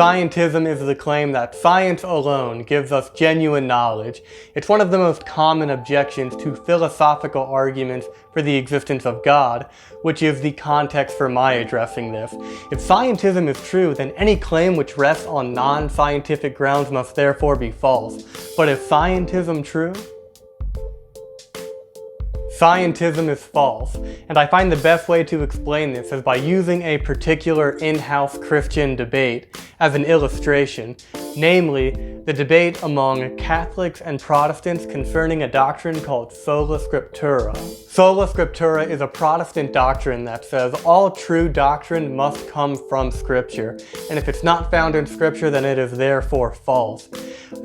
Scientism is the claim that science alone gives us genuine knowledge. It's one of the most common objections to philosophical arguments for the existence of God, which is the context for my addressing this. If scientism is true, then any claim which rests on non-scientific grounds must therefore be false. But is scientism true? Scientism is false, and I find the best way to explain this is by using a particular in-house Christian debate as an illustration, namely the debate among Catholics and Protestants concerning a doctrine called Sola Scriptura. Sola Scriptura is a Protestant doctrine that says all true doctrine must come from Scripture, and if it's not found in Scripture, then it is therefore false.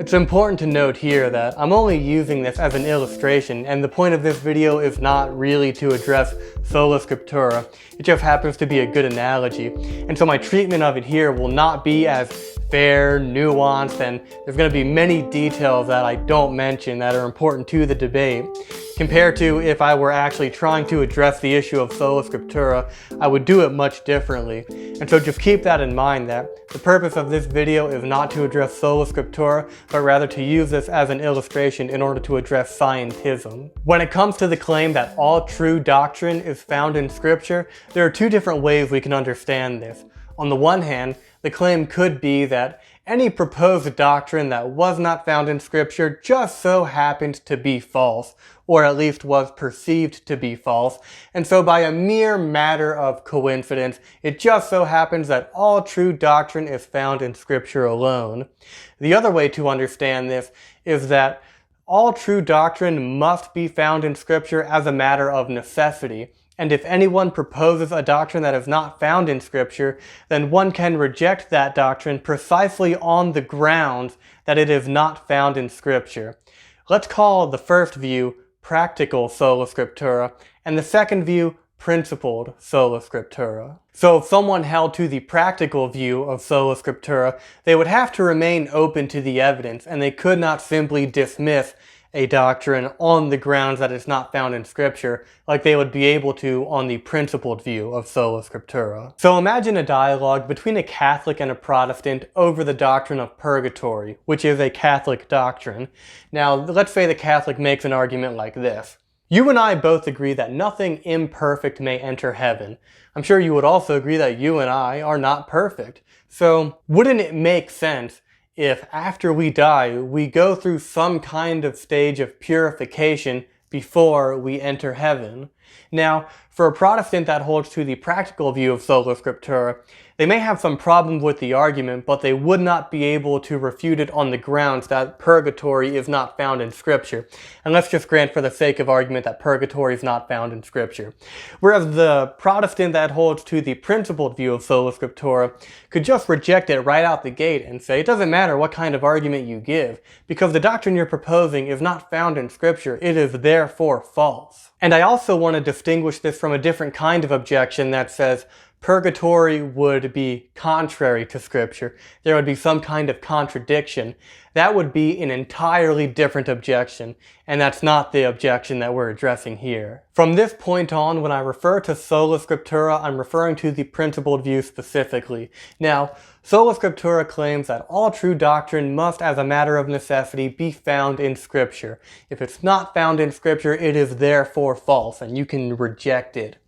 It's important to note here that I'm only using this as an illustration, and the point of this video is not really to address Sola Scriptura. It just happens to be a good analogy, and so my treatment of it here will not be as fair, nuanced, and there's going to be many details that I don't mention that are important to the debate. Compared to if I were actually trying to address the issue of Sola Scriptura, I would do it much differently. And so just keep that in mind, that the purpose of this video is not to address Sola Scriptura, but rather to use this as an illustration in order to address scientism. When it comes to the claim that all true doctrine is found in Scripture, there are two different ways we can understand this. On the one hand, the claim could be that any proposed doctrine that was not found in Scripture just so happened to be false, or at least was perceived to be false, and so by a mere matter of coincidence, it just so happens that all true doctrine is found in Scripture alone. The other way to understand this is that all true doctrine must be found in Scripture as a matter of necessity. And if anyone proposes a doctrine that is not found in Scripture, then one can reject that doctrine precisely on the grounds that it is not found in Scripture. Let's call the first view practical Sola Scriptura, and the second view principled Sola Scriptura. So if someone held to the practical view of Sola Scriptura, they would have to remain open to the evidence, and they could not simply dismiss a doctrine on the grounds that it's not found in Scripture, like they would be able to on the principled view of Sola Scriptura. So imagine a dialogue between a Catholic and a Protestant over the doctrine of purgatory, which is a Catholic doctrine. Now, let's say the Catholic makes an argument like this. You and I both agree that nothing imperfect may enter heaven. I'm sure you would also agree that you and I are not perfect. So, wouldn't it make sense if after we die, we go through some kind of stage of purification before we enter heaven? Now, for a Protestant that holds to the practical view of Sola Scriptura, they may have some problem with the argument, but they would not be able to refute it on the grounds that purgatory is not found in Scripture. And let's just grant for the sake of argument that purgatory is not found in Scripture. Whereas the Protestant that holds to the principled view of Sola Scriptura could just reject it right out the gate and say it doesn't matter what kind of argument you give, because the doctrine you're proposing is not found in Scripture, it is therefore false. And I also want to distinguish this from a different kind of objection that says purgatory would be contrary to Scripture. There would be some kind of contradiction. That would be an entirely different objection, and that's not the objection that we're addressing here. From this point on, when I refer to Sola Scriptura, I'm referring to the principled view specifically. Now, Sola Scriptura claims that all true doctrine must, as a matter of necessity, be found in Scripture. If it's not found in Scripture, it is therefore false, and you can reject it.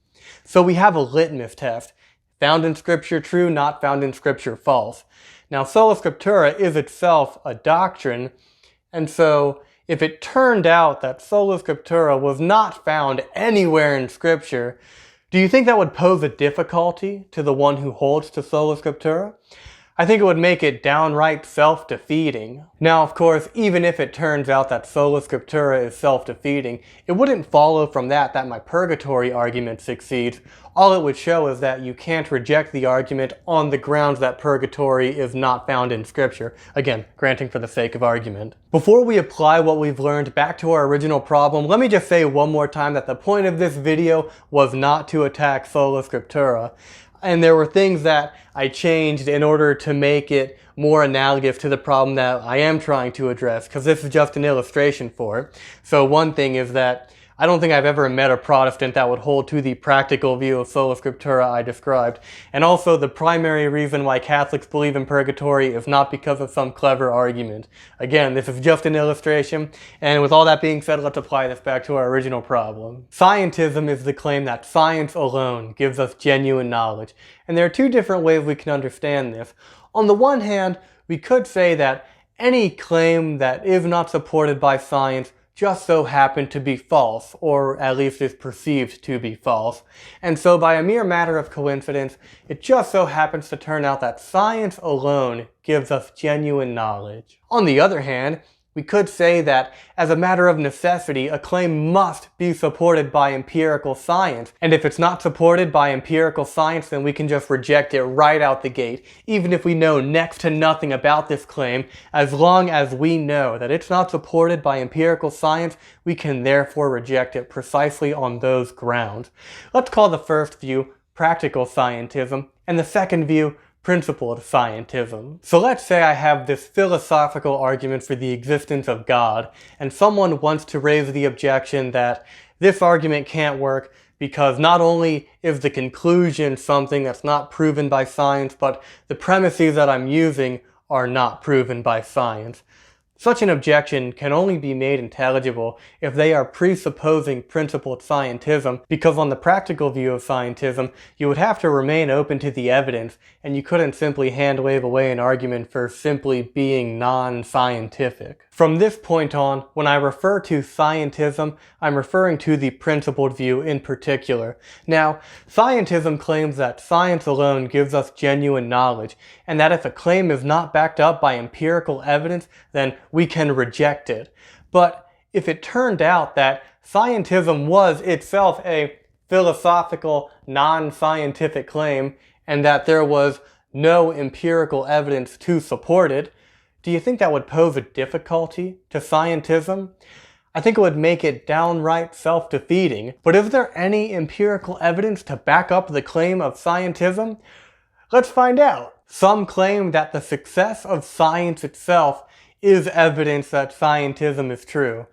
So we have a litmus test. Found in Scripture true, not found in Scripture false. Now, Sola Scriptura is itself a doctrine, and so if it turned out that Sola Scriptura was not found anywhere in Scripture, do you think that would pose a difficulty to the one who holds to Sola Scriptura? I think it would make it downright self-defeating. Now, of course, even if it turns out that Sola Scriptura is self-defeating, it wouldn't follow from that my purgatory argument succeeds. All it would show is that you can't reject the argument on the grounds that purgatory is not found in Scripture. Again, granting for the sake of argument. Before we apply what we've learned back to our original problem, let me just say one more time that the point of this video was not to attack Sola Scriptura. And there were things that I changed in order to make it more analogous to the problem that I am trying to address, because this is just an illustration for it. So one thing is that I don't think I've ever met a Protestant that would hold to the practical view of Sola Scriptura I described. And also, the primary reason why Catholics believe in purgatory is not because of some clever argument. Again, this is just an illustration, and with all that being said, let's apply this back to our original problem. Scientism is the claim that science alone gives us genuine knowledge. And there are two different ways we can understand this. On the one hand, we could say that any claim that is not supported by science just so happened to be false, or at least is perceived to be false. And so by a mere matter of coincidence, it just so happens to turn out that science alone gives us genuine knowledge. On the other hand, we could say that, as a matter of necessity, a claim must be supported by empirical science. And if it's not supported by empirical science, then we can just reject it right out the gate, even if we know next to nothing about this claim. As long as we know that it's not supported by empirical science, we can therefore reject it precisely on those grounds. Let's call the first view practical scientism, and the second view principled scientism. So let's say I have this philosophical argument for the existence of God, and someone wants to raise the objection that this argument can't work because not only is the conclusion something that's not proven by science, but the premises that I'm using are not proven by science. Such an objection can only be made intelligible if they are presupposing principled scientism, because on the practical view of scientism, you would have to remain open to the evidence, and you couldn't simply hand-wave away an argument for simply being non-scientific. From this point on, when I refer to scientism, I'm referring to the principled view in particular. Now, scientism claims that science alone gives us genuine knowledge, and that if a claim is not backed up by empirical evidence, then we can reject it. But if it turned out that scientism was itself a philosophical, non-scientific claim, and that there was no empirical evidence to support it, do you think that would pose a difficulty to scientism? I think it would make it downright self-defeating. But is there any empirical evidence to back up the claim of scientism? Let's find out. Some claim that the success of science itself is evidence that scientism is true.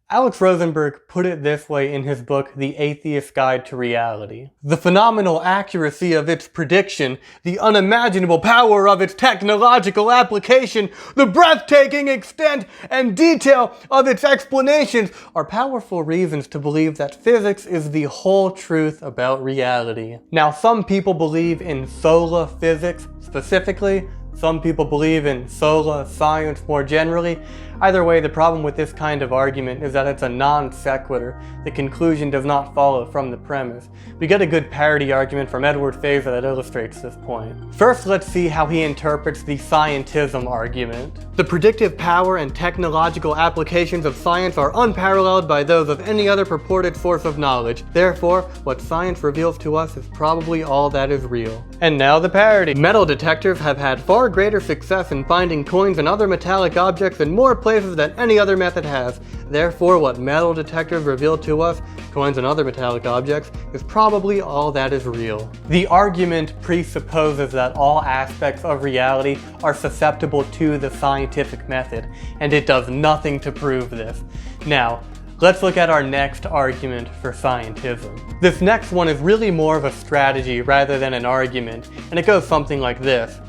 Alex Rosenberg put it this way in his book, The Atheist's Guide to Reality. The phenomenal accuracy of its prediction, the unimaginable power of its technological application, the breathtaking extent and detail of its explanations are powerful reasons to believe that physics is the whole truth about reality. Now, some people believe in sola physics specifically. Some people believe in sola science more generally. Either way, the problem with this kind of argument is that it's a non sequitur. The conclusion does not follow from the premise. We get a good parody argument from Edward Feser that illustrates this point. First, let's see how he interprets the scientism argument. The predictive power and technological applications of science are unparalleled by those of any other purported source of knowledge. Therefore, what science reveals to us is probably all that is real. And now the parody. Metal detectors have had far greater success in finding coins and other metallic objects in more places than any other method has. Therefore, what metal detectors reveal to us, coins and other metallic objects, is probably all that is real. The argument presupposes that all aspects of reality are susceptible to the scientific method, and it does nothing to prove this. Now, let's look at our next argument for scientism. This next one is really more of a strategy rather than an argument, and it goes something like this.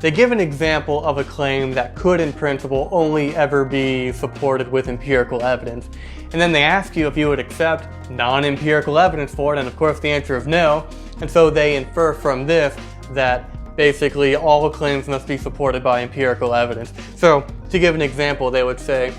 They give an example of a claim that could in principle only ever be supported with empirical evidence. And then they ask you if you would accept non-empirical evidence for it, and of course the answer is no. And so they infer from this that basically all claims must be supported by empirical evidence. So to give an example, they would say,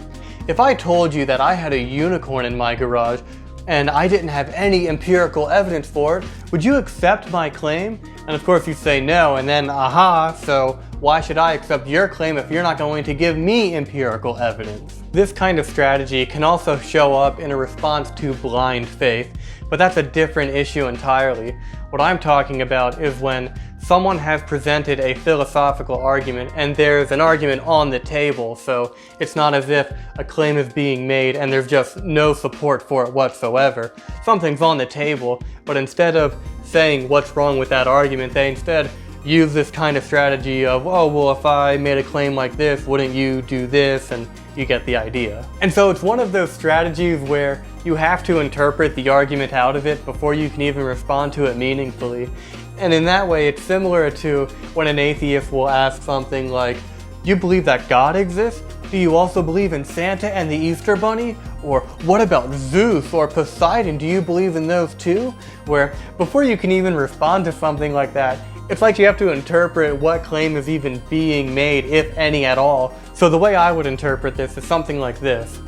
if I told you that I had a unicorn in my garage and I didn't have any empirical evidence for it, would you accept my claim? And of course you say no, and then aha, so why should I accept your claim if you're not going to give me empirical evidence? This kind of strategy can also show up in a response to blind faith, but that's a different issue entirely. What I'm talking about is when someone has presented a philosophical argument and there's an argument on the table, so it's not as if a claim is being made and there's just no support for it whatsoever. Something's on the table, but instead of saying what's wrong with that argument, they instead use this kind of strategy of, oh, well, if I made a claim like this, wouldn't you do this? And you get the idea. And so it's one of those strategies where you have to interpret the argument out of it before you can even respond to it meaningfully. And in that way, it's similar to when an atheist will ask something like, you believe that God exists? Do you also believe in Santa and the Easter Bunny? Or what about Zeus or Poseidon? Do you believe in those too? Where before you can even respond to something like that, it's like you have to interpret what claim is even being made, if any at all. So the way I would interpret this is something like this.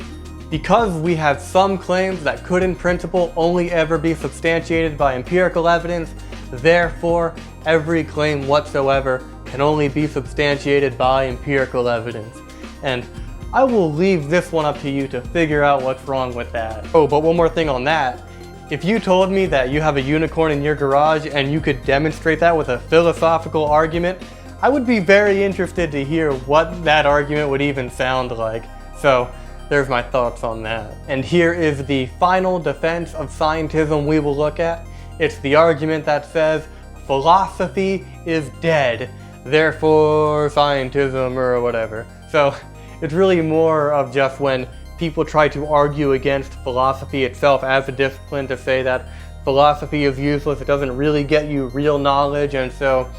Because we have some claims that could in principle only ever be substantiated by empirical evidence, therefore every claim whatsoever can only be substantiated by empirical evidence. And I will leave this one up to you to figure out what's wrong with that. Oh, but one more thing on that. If you told me that you have a unicorn in your garage and you could demonstrate that with a philosophical argument, I would be very interested to hear what that argument would even sound like. So there's my thoughts on that. And here is the final defense of scientism we will look at. It's the argument that says philosophy is dead, therefore scientism or whatever. So it's really more of just when people try to argue against philosophy itself as a discipline, to say that philosophy is useless, it doesn't really get you real knowledge, and so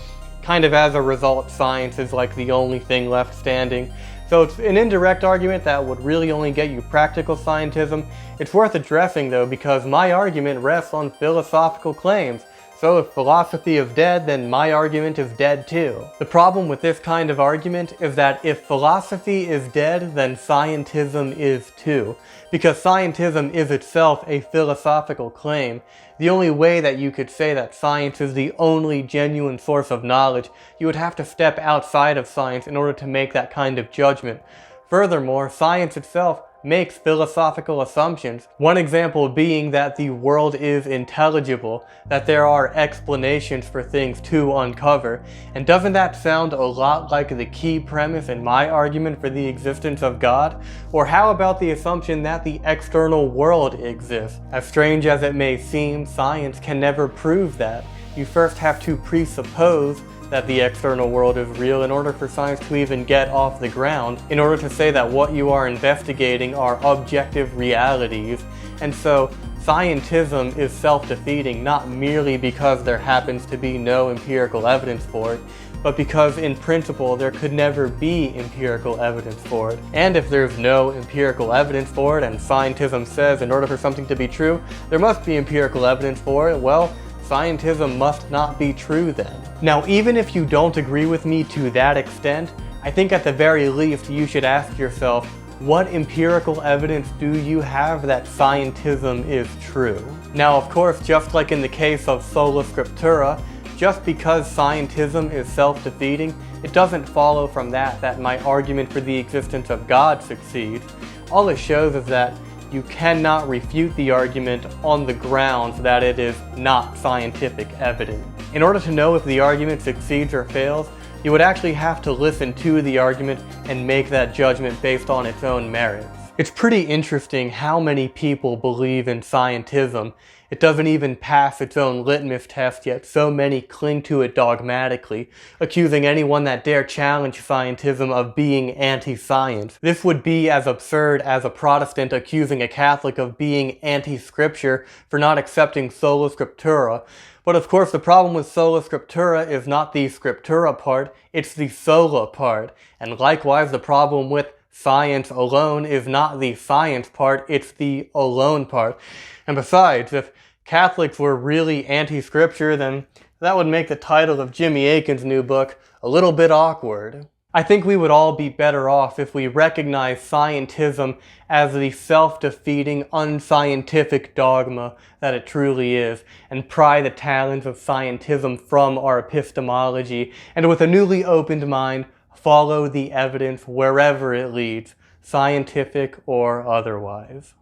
kind of as a result science is like the only thing left standing. So it's an indirect argument that would really only get you practical scientism. It's worth addressing though, because my argument rests on philosophical claims. So if philosophy is dead, then my argument is dead too. The problem with this kind of argument is that if philosophy is dead, then scientism is too. Because scientism is itself a philosophical claim. The only way that you could say that science is the only genuine source of knowledge, you would have to step outside of science in order to make that kind of judgment. Furthermore, science itself makes philosophical assumptions. One example being that the world is intelligible, that there are explanations for things to uncover. And doesn't that sound a lot like the key premise in my argument for the existence of God? Or how about the assumption that the external world exists? As strange as it may seem, science can never prove that. You first have to presuppose that the external world is real in order for science to even get off the ground, in order to say that what you are investigating are objective realities. And so scientism is self-defeating, not merely because there happens to be no empirical evidence for it, but because in principle there could never be empirical evidence for it. And if there's no empirical evidence for it, and scientism says in order for something to be true, there must be empirical evidence for it, well, scientism must not be true then. Now, even if you don't agree with me to that extent, I think at the very least you should ask yourself, what empirical evidence do you have that scientism is true? Now, of course, just like in the case of Sola Scriptura, just because scientism is self-defeating, it doesn't follow from that my argument for the existence of God succeeds. All it shows is that you cannot refute the argument on the grounds that it is not scientific evidence. In order to know if the argument succeeds or fails, you would actually have to listen to the argument and make that judgment based on its own merits. It's pretty interesting how many people believe in scientism. It doesn't even pass its own litmus test, yet so many cling to it dogmatically, accusing anyone that dare challenge scientism of being anti-science. This would be as absurd as a Protestant accusing a Catholic of being anti-scripture for not accepting Sola Scriptura. But of course the problem with Sola Scriptura is not the Scriptura part, it's the Sola part. And likewise the problem with science alone is not the science part, it's the alone part. And besides, if Catholics were really anti-scripture, then that would make the title of Jimmy Akin's new book a little bit awkward. I think we would all be better off if we recognize scientism as the self-defeating, unscientific dogma that it truly is, and pry the talons of scientism from our epistemology, and with a newly opened mind, follow the evidence wherever it leads, scientific or otherwise.